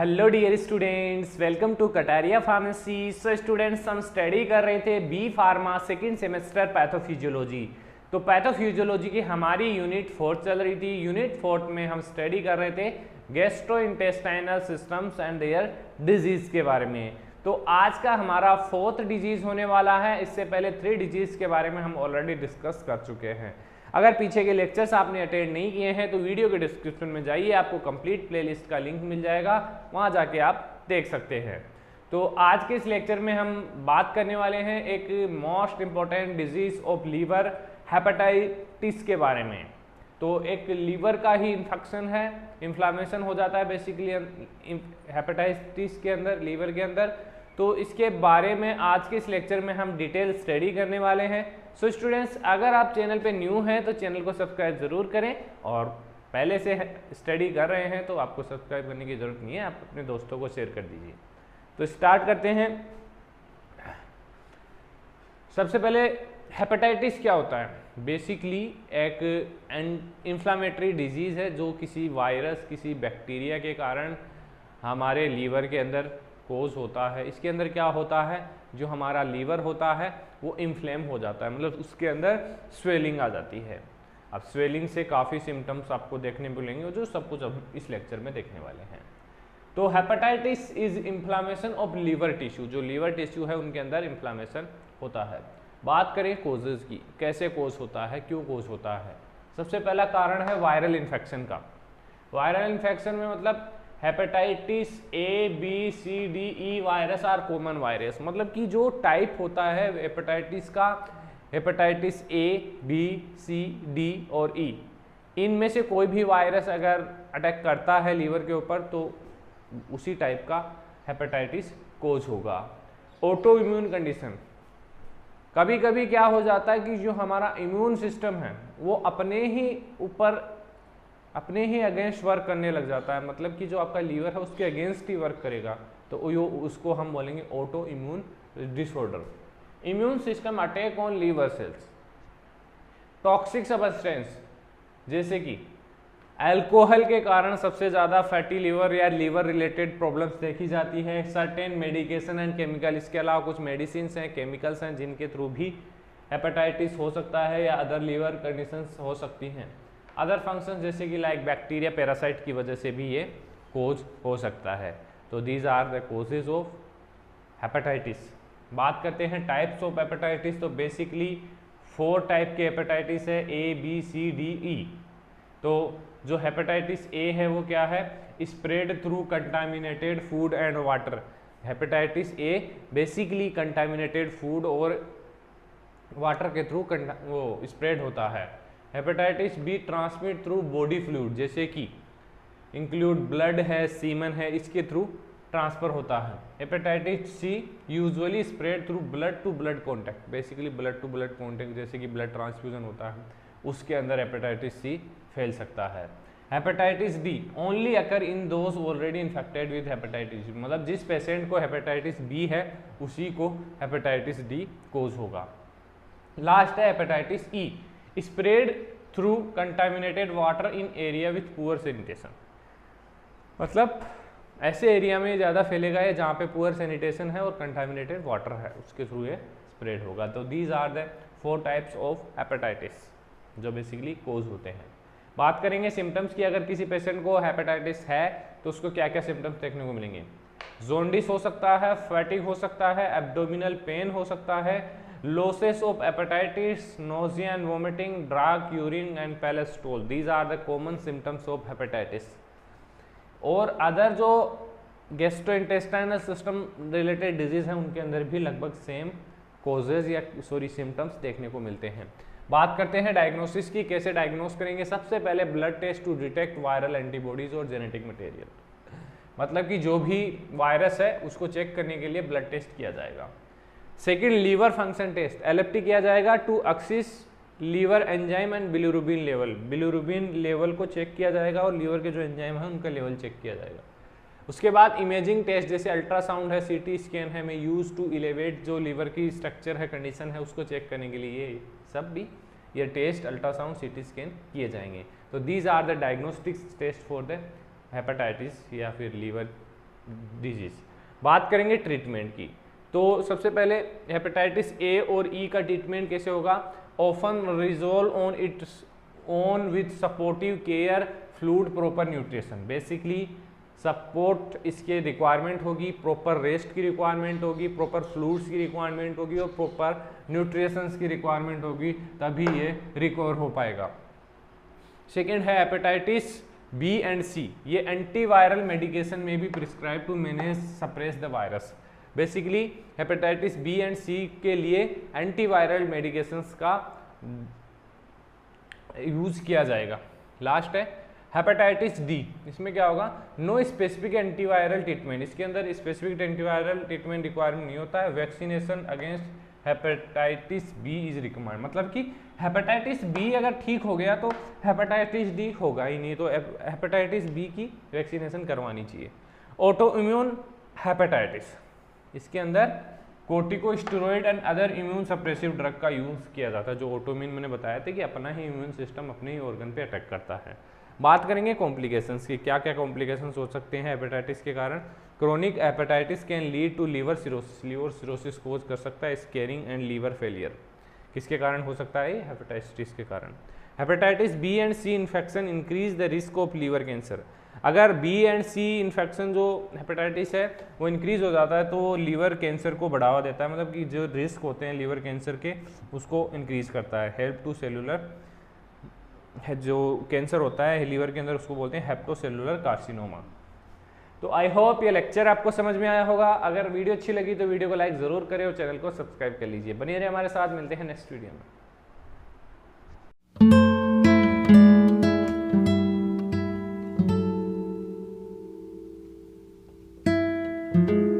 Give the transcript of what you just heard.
Hello dear students, welcome to Kataria pharmacy. So students, हम study कर रहे थे B pharma second semester pathophysiology. तो पैथोफिजियोलॉजी की हमारी यूनिट 4 चल रही थी। यूनिट 4 में हम स्टडी कर रहे थे gastrointestinal systems and their disease के बारे में। तो आज का हमारा 4th डिजीज होने वाला है। इससे पहले 3 डिजीज के बारे में हम ऑलरेडी डिस्कस कर चुके हैं। अगर पीछे के लेक्चर्स आपने अटेंड नहीं किए हैं तो वीडियो के डिस्क्रिप्शन में जाइए, आपको कंप्लीट प्लेलिस्ट का लिंक मिल जाएगा, वहां जाके आप देख सकते हैं। तो आज के इस लेक्चर में हम बात करने वाले हैं एक most important disease of liver, hepatitis के बारे में। तो एक लीवर का ही इन्फेक्शन है, इन्फ्लामेशन हो जाता है बेसिकली हेपेटाइटिस के अंदर, लीवर के अंदर। तो इसके बारे में आज के इस लेक्चर में हम डिटेल स्टडी करने वाले हैं। सो स्टूडेंट्स, अगर आप चैनल पे न्यू हैं तो चैनल को सब्सक्राइब जरूर करें, और पहले से स्टडी कर रहे हैं तो आपको सब्सक्राइब करने की जरूरत नहीं है, आप अपने दोस्तों को शेयर कर दीजिए। तो स्टार्ट करते हैं। सबसे पहले हेपेटाइटिस क्या होता है? बेसिकली एक इन्फ्लामेटरी डिजीज है जो किसी वायरस, किसी बैक्टीरिया के कारण हमारे लीवर के अंदर कोज होता है। इसके अंदर क्या होता है, जो हमारा लीवर होता है वो इन्फ्लेम हो जाता है, मतलब उसके अंदर स्वेलिंग आ जाती है। अब स्वेलिंग से काफ़ी सिम्टम्स आपको देखने मिलेंगे, जो सब कुछ अब इस लेक्चर में देखने वाले हैं। तो hepatitis is inflammation of liver tissue, जो लीवर टिश्यू है उनके अंदर इन्फ्लामेशन होता है। बात करें कोजेज की, कैसे कोज होता है, क्यों कोज होता है। सबसे पहला कारण है वायरल इन्फेक्शन का। वायरल इन्फेक्शन में मतलब hepatitis A, B, C, D, E virus are common virus, मतलब कि जो टाइप होता है हेपेटाइटिस का, hepatitis A, B, C, D और ई, इनमें से कोई भी वायरस अगर अटैक करता है लीवर के ऊपर तो उसी टाइप का हेपेटाइटिस कोज होगा। ऑटो इम्यून कंडीशन, कभी कभी क्या हो जाता है कि जो हमारा इम्यून सिस्टम है वो अपने ही अगेंस्ट वर्क करने लग जाता है, मतलब कि जो आपका लीवर है उसके अगेंस्ट ही वर्क करेगा, तो उसको हम बोलेंगे autoimmune disorder. Immune system attack on liver cells. Toxic substance, जैसे कि अल्कोहल के कारण सबसे ज़्यादा फैटी लीवर या लीवर रिलेटेड प्रॉब्लम्स देखी जाती है। सर्टेन मेडिकेशन एंड केमिकल, इसके अलावा कुछ मेडिसिन हैं, केमिकल्स हैं जिनके थ्रू भी हेपेटाइटिस हो सकता है या अदर लीवर कंडीशंस हो सकती हैं। अदर फंक्शन जैसे कि लाइक बैक्टीरिया, पैरासाइट की वजह से भी ये कोज हो सकता है। तो these are the causes of hepatitis. बात करते हैं टाइप्स ऑफ हेपेटाइटिस। तो बेसिकली 4 टाइप के हेपेटाइटिस है, ए, बी, सी, डी, ई। तो जो हेपेटाइटिस ए है वो क्या है? Spread through contaminated food and water. Hepatitis A basically contaminated food और वाटर के थ्रू वो स्प्रेड होता है। Hepatitis B transmit through body fluid, जैसे कि इंक्लूड ब्लड है, सीमन है, इसके थ्रू ट्रांसफर होता है। Hepatitis C usually spread through blood to blood contact, basically blood to blood contact, जैसे कि ब्लड ट्रांसफ्यूजन होता है उसके अंदर हेपेटाइटिस सी फैल सकता है। Hepatitis D only occur in those already infected with hepatitis, मतलब जिस पेशेंट को हेपेटाइटिस बी है उसी को हेपेटाइटिस डी कोज होगा। लास्ट है hepatitis E, spread through contaminated water in area with poor sanitation, मतलब ऐसे एरिया में ज़्यादा फैलेगा या जहाँ पे पुअर सैनिटेशन है और कंटामिनेटेड वाटर है, उसके थ्रू ये स्प्रेड होगा। तो these are the 4 types of hepatitis जो बेसिकली कोज होते हैं। बात करेंगे सिम्टम्स की। अगर किसी पेशेंट को हेपेटाइटिस है तो उसको क्या क्या सिम्टम्स देखने को मिलेंगे? जोंडिस हो सकता है, फैटिग हो सकता है, एब्डोमिनल पेन हो सकता है, losses of hepatitis, nausea and vomiting, dark urine and pale stool. These are the common symptoms of hepatitis. और अदर जो गैस्ट्रोइंटेस्टाइनल सिस्टम रिलेटेड डिजीज हैं उनके अंदर भी लगभग सेम कोजेज या सिम्टम्स देखने को मिलते हैं। बात करते हैं डायग्नोसिस की, कैसे डायग्नोस करेंगे। सबसे पहले blood test to detect viral antibodies और जेनेटिक मटेरियल, मतलब कि जो भी वायरस है उसको चेक करने के लिए ब्लड टेस्ट किया जाएगा। Second, liver function test, LFT किया जाएगा to assess liver enzyme and bilirubin level. Bilirubin level को चेक किया जाएगा और लीवर के जो एंजाइम है उनका लेवल चेक किया जाएगा। उसके बाद इमेजिंग टेस्ट जैसे अल्ट्रासाउंड है, सीटी स्कैन है, में यूज टू इलेवेट जो लीवर की स्ट्रक्चर है, कंडीशन है, उसको चेक करने के लिए ये सब भी ये टेस्ट अल्ट्रासाउंड, सीटी स्कैन किए जाएंगे। तो these are the diagnostics test for the hepatitis या फिर लीवर डिजीज। बात करेंगे ट्रीटमेंट की, तो सबसे पहले हेपेटाइटिस ए और ई का ट्रीटमेंट कैसे होगा? Often resolve on its own with supportive care, fluid, proper nutrition. Basically support इसके रिक्वायरमेंट होगी, प्रॉपर रेस्ट की रिक्वायरमेंट होगी, प्रॉपर फ्लूइड्स की रिक्वायरमेंट होगी और प्रॉपर न्यूट्रिशंस की रिक्वायरमेंट होगी, तभी ये रिकवर हो पाएगा। सेकेंड है हेपेटाइटिस बी एंड सी, ये एंटीवायरल मेडिकेशन में भी prescribe to manage suppress the virus. Basically hepatitis B and C के लिए एंटीवायरल मेडिकेशंस का यूज किया जाएगा। लास्ट है हेपेटाइटिस डी, इसमें क्या होगा? नो स्पेसिफिक एंटीवायरल ट्रीटमेंट, इसके अंदर स्पेसिफिक एंटीवायरल ट्रीटमेंट रिक्वायरमेंट नहीं होता है। Vaccination against hepatitis B is recommend, मतलब कि हेपेटाइटिस बी अगर ठीक हो गया तो हेपेटाइटिस डी होगा ही नहीं, तो हेपेटाइटिस बी की वैक्सीनेशन करवानी चाहिए। ऑटो इम्यून हेपेटाइटिस, इसके अंदर corticosteroid and other immune suppressive drug का यूज किया जाता है। जो ऑटोइम्यून मैंने बताया था कि अपना ही इम्यून सिस्टम अपने ही ऑर्गन पे अटैक करता है। बात करेंगे कॉम्प्लिकेशंस की, क्या क्या कॉम्प्लिकेशंस हो सकते हैं हेपेटाइटिस के कारण? Chronic hepatitis can lead to liver cirrhosis, liver cirrhosis cause कर सकता है। स्केरिंग एंड लीवर फेलियर किसके कारण हो सकता है? हेपेटाइटिस के कारण। Hepatitis B and C infection increase the risk of liver cancer, अगर बी एंड सी इन्फेक्शन जो हेपेटाइटिस है वो इंक्रीज हो जाता है तो लीवर कैंसर को बढ़ावा देता है, मतलब कि जो रिस्क होते हैं लीवर कैंसर के उसको इंक्रीज करता है। हेल्प टू सेलुलर, जो कैंसर होता है लीवर के अंदर उसको बोलते हैं हेप्टोसेलुलर कार्सिनोमा। तो आई होप ये लेक्चर आपको समझ में आया होगा। अगर वीडियो अच्छी लगी तो वीडियो को लाइक ज़रूर करें और चैनल को सब्सक्राइब कर लीजिए। बनिए रहिए हमारे साथ, मिलते हैं नेक्स्ट वीडियो में। thank you